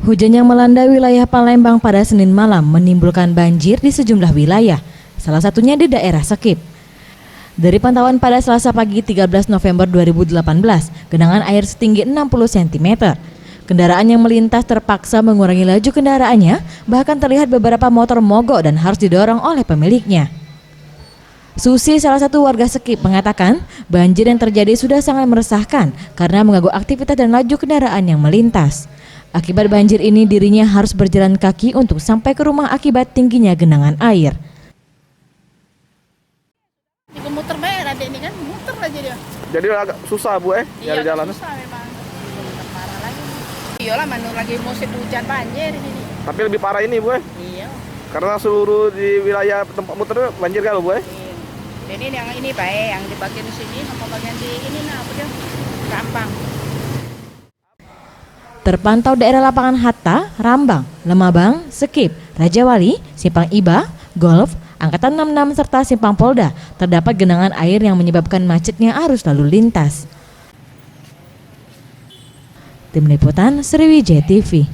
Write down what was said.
Hujan yang melanda wilayah Palembang pada Senin malam menimbulkan banjir di sejumlah wilayah, salah satunya di daerah Sekip. Dari pantauan pada Selasa pagi 13 November 2018, genangan air setinggi 60 cm. Kendaraan yang melintas terpaksa mengurangi laju kendaraannya, bahkan terlihat beberapa motor mogok dan harus didorong oleh pemiliknya. Susi, salah satu warga Sekip, mengatakan banjir yang terjadi sudah sangat meresahkan karena mengganggu aktivitas dan laju kendaraan yang melintas. Akibat banjir ini dirinya harus berjalan kaki untuk sampai ke rumah akibat tingginya genangan air. Muter bayar adik ini kan, muter aja dia. Jadi agak susah Bu Iya, nyari jalan. susah memang. Parah lagi. Iyalah, mana lagi musim hujan banjir ini. Tapi lebih parah ini Bu Iya. Karena seluruh di wilayah tempat muter banjir kan Bu Iya. Jadi yang ini baik, yang di bagian sini sama bagian di ini apa dia? Gampang. Terpantau daerah Lapangan Hatta, Rambang, Lemabang, Sekip, Rajawali, Simpang Iba, Golf, Angkatan 66 serta Simpang Polda terdapat genangan air yang menyebabkan macetnya arus lalu lintas. Tim Liputan Sriwijaya TV.